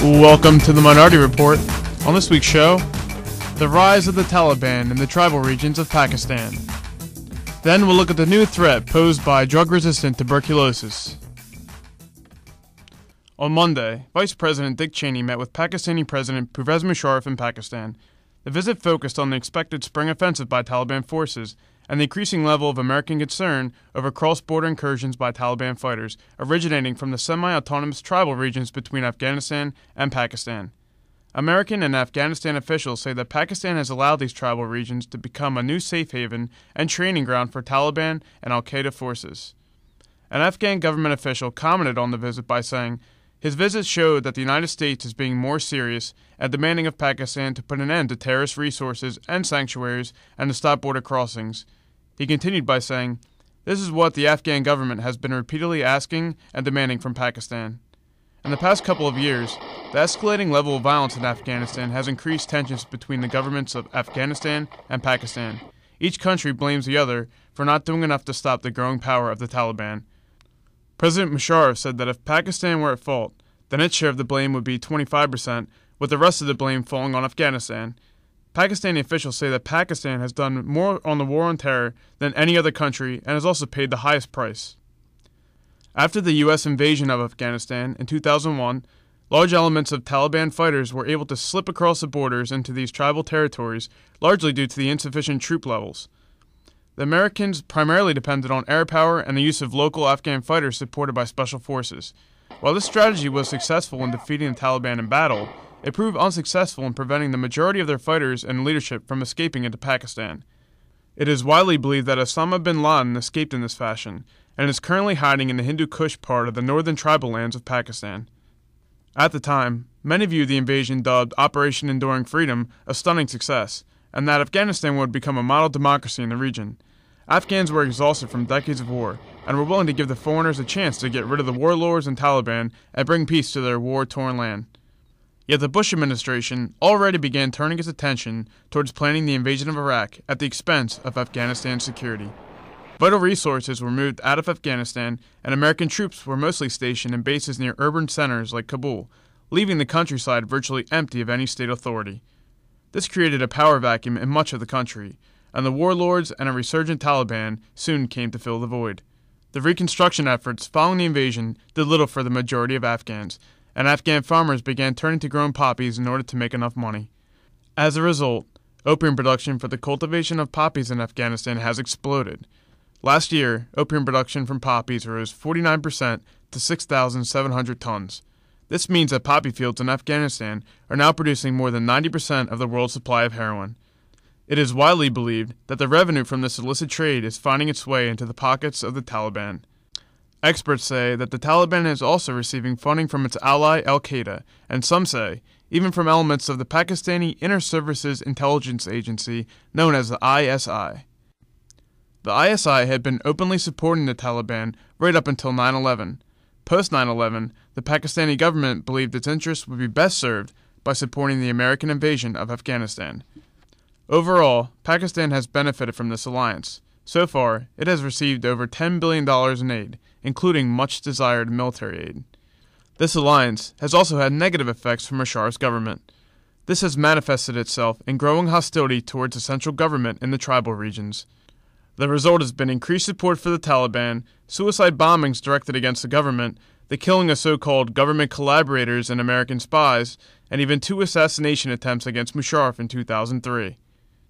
Welcome to the Minority Report. On this week's show, the rise of the Taliban in the tribal regions of Pakistan. Then we'll look at the new threat posed by drug-resistant tuberculosis. On Monday, Vice President Dick Cheney met with Pakistani President Pervez Musharraf in Pakistan. The visit focused on the expected spring offensive by Taliban forces and the increasing level of American concern over cross-border incursions by Taliban fighters originating from the semi-autonomous tribal regions between Afghanistan and Pakistan. American and Afghanistan officials say that Pakistan has allowed these tribal regions to become a new safe haven and training ground for Taliban and al-Qaeda forces. An Afghan government official commented on the visit by saying, "His visit showed that the United States is being more serious and demanding of Pakistan to put an end to terrorist resources and sanctuaries and to stop border crossings." He continued by saying, "This is what the Afghan government has been repeatedly asking and demanding from Pakistan." In the past couple of years, the escalating level of violence in Afghanistan has increased tensions between the governments of Afghanistan and Pakistan. Each country blames the other for not doing enough to stop the growing power of the Taliban. President Musharraf said that if Pakistan were at fault, then its share of the blame would be 25%, with the rest of the blame falling on Afghanistan. Pakistani officials say that Pakistan has done more on the war on terror than any other country and has also paid the highest price. After the U.S. invasion of Afghanistan in 2001, large elements of Taliban fighters were able to slip across the borders into these tribal territories, largely due to the insufficient troop levels. The Americans primarily depended on air power and the use of local Afghan fighters supported by special forces. While this strategy was successful in defeating the Taliban in battle, it proved unsuccessful in preventing the majority of their fighters and leadership from escaping into Pakistan. It is widely believed that Osama bin Laden escaped in this fashion, and is currently hiding in the Hindu Kush part of the northern tribal lands of Pakistan. At the time, many viewed the invasion dubbed Operation Enduring Freedom a stunning success, and that Afghanistan would become a model democracy in the region. Afghans were exhausted from decades of war, and were willing to give the foreigners a chance to get rid of the warlords and Taliban and bring peace to their war-torn land. Yet the Bush administration already began turning its attention towards planning the invasion of Iraq at the expense of Afghanistan's security. Vital resources were moved out of Afghanistan, and American troops were mostly stationed in bases near urban centers like Kabul, leaving the countryside virtually empty of any state authority. This created a power vacuum in much of the country, and the warlords and a resurgent Taliban soon came to fill the void. The reconstruction efforts following the invasion did little for the majority of Afghans, and Afghan farmers began turning to growing poppies in order to make enough money. As a result, opium production for the cultivation of poppies in Afghanistan has exploded. Last year, opium production from poppies rose 49% to 6,700 tons. This means that poppy fields in Afghanistan are now producing more than 90% of the world's supply of heroin. It is widely believed that the revenue from this illicit trade is finding its way into the pockets of the Taliban. Experts say that the Taliban is also receiving funding from its ally al-Qaeda, and some say even from elements of the Pakistani Inter Services Intelligence Agency known as the ISI. The ISI had been openly supporting the Taliban right up until 9/11. Post 9/11, the Pakistani government believed its interests would be best served by supporting the American invasion of Afghanistan. Overall, Pakistan has benefited from this alliance. So far, it has received over $10 billion in aid, including much-desired military aid. This alliance has also had negative effects for Musharraf's government. This has manifested itself in growing hostility towards the central government in the tribal regions. The result has been increased support for the Taliban, suicide bombings directed against the government, the killing of so-called government collaborators and American spies, and even 2 assassination attempts against Musharraf in 2003.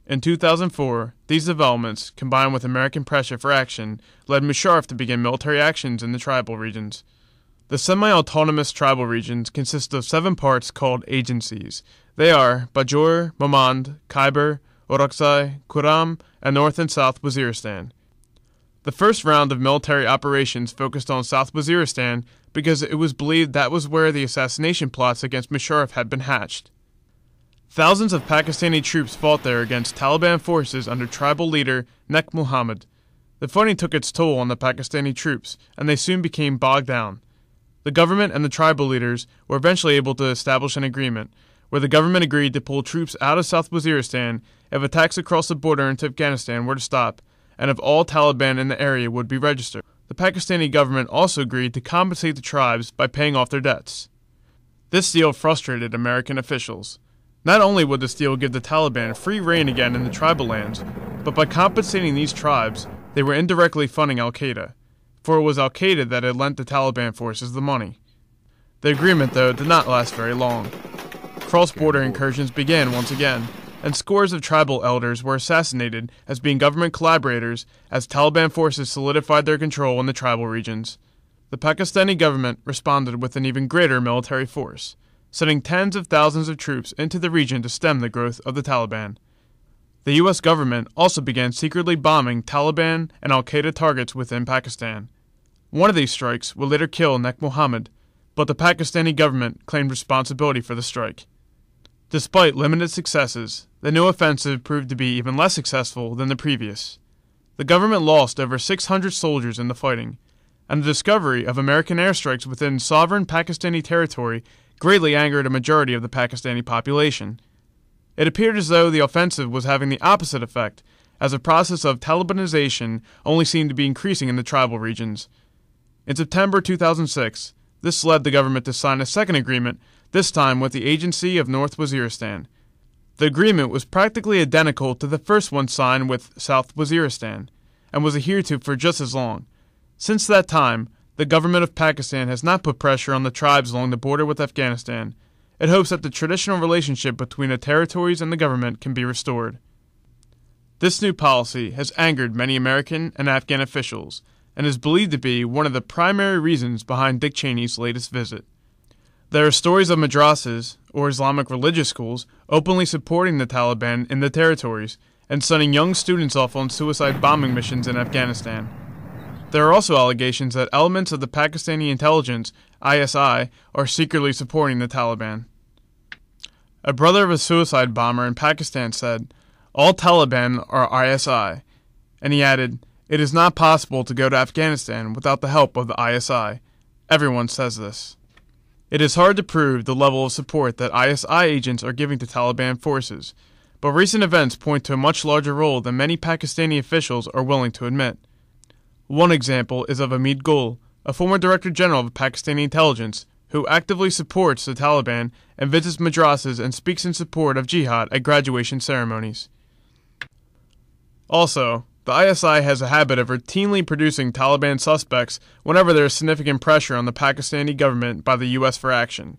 In 2004, these developments, combined with American pressure for action, led Musharraf to begin military actions in the tribal regions. The semi-autonomous tribal regions consist of 7 parts called agencies. They are Bajour, Mamand, Khyber, Orakzai, Kuram, and North and South Waziristan. The first round of military operations focused on South Waziristan because it was believed that was where the assassination plots against Musharraf had been hatched. Thousands of Pakistani troops fought there against Taliban forces under tribal leader Nek Muhammad. The fighting took its toll on the Pakistani troops, and they soon became bogged down. The government and the tribal leaders were eventually able to establish an agreement, where the government agreed to pull troops out of South Waziristan if attacks across the border into Afghanistan were to stop, and if all Taliban in the area would be registered. The Pakistani government also agreed to compensate the tribes by paying off their debts. This deal frustrated American officials. Not only would this deal give the Taliban free reign again in the tribal lands, but by compensating these tribes, they were indirectly funding al-Qaeda, for it was al-Qaeda that had lent the Taliban forces the money. The agreement, though, did not last very long. Cross-border incursions began once again, and scores of tribal elders were assassinated as being government collaborators as Taliban forces solidified their control in the tribal regions. The Pakistani government responded with an even greater military force, sending tens of thousands of troops into the region to stem the growth of the Taliban. The U.S. government also began secretly bombing Taliban and al-Qaeda targets within Pakistan. One of these strikes would later kill Nek Mohammed, but the Pakistani government claimed responsibility for the strike. Despite limited successes, the new offensive proved to be even less successful than the previous. The government lost over 600 soldiers in the fighting, and the discovery of American airstrikes within sovereign Pakistani territory greatly angered a majority of the Pakistani population. It appeared as though the offensive was having the opposite effect, as the process of Talibanization only seemed to be increasing in the tribal regions. In September 2006, this led the government to sign a second agreement, this time with the Agency of North Waziristan. The agreement was practically identical to the first one signed with South Waziristan, and was adhered to for just as long. Since that time, the government of Pakistan has not put pressure on the tribes along the border with Afghanistan. It hopes that the traditional relationship between the territories and the government can be restored. This new policy has angered many American and Afghan officials, and is believed to be one of the primary reasons behind Dick Cheney's latest visit. There are stories of madrasas, or Islamic religious schools, openly supporting the Taliban in the territories, and sending young students off on suicide bombing missions in Afghanistan. There are also allegations that elements of the Pakistani intelligence, ISI, are secretly supporting the Taliban. A brother of a suicide bomber in Pakistan said, "All Taliban are ISI," and he added, "It is not possible to go to Afghanistan without the help of the ISI. Everyone says this." It is hard to prove the level of support that ISI agents are giving to Taliban forces, but recent events point to a much larger role than many Pakistani officials are willing to admit. One example is of Hamid Gul, a former Director General of Pakistani intelligence, who actively supports the Taliban and visits madrasas and speaks in support of jihad at graduation ceremonies. Also, the ISI has a habit of routinely producing Taliban suspects whenever there is significant pressure on the Pakistani government by the U.S. for action.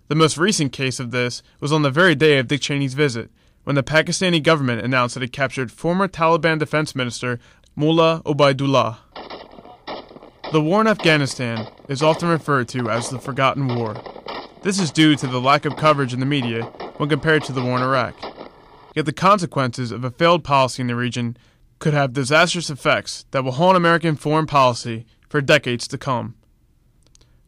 The most recent case of this was on the very day of Dick Cheney's visit, when the Pakistani government announced that it captured former Taliban Defense Minister Mullah Obaidullah. The war in Afghanistan is often referred to as the Forgotten War. This is due to the lack of coverage in the media when compared to the war in Iraq. Yet the consequences of a failed policy in the region could have disastrous effects that will haunt American foreign policy for decades to come.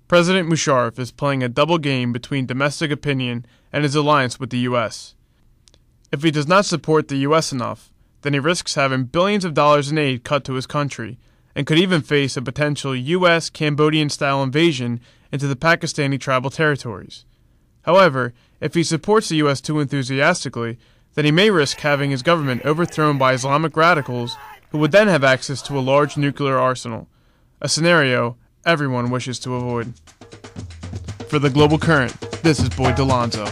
President Musharraf is playing a double game between domestic opinion and his alliance with the U.S. If he does not support the U.S. enough, then he risks having billions of dollars in aid cut to his country, and could even face a potential U.S. Cambodian-style invasion into the Pakistani tribal territories. However, if he supports the U.S. too enthusiastically, then he may risk having his government overthrown by Islamic radicals who would then have access to a large nuclear arsenal, a scenario everyone wishes to avoid. For the Global Current, this is Boyd Delonzo.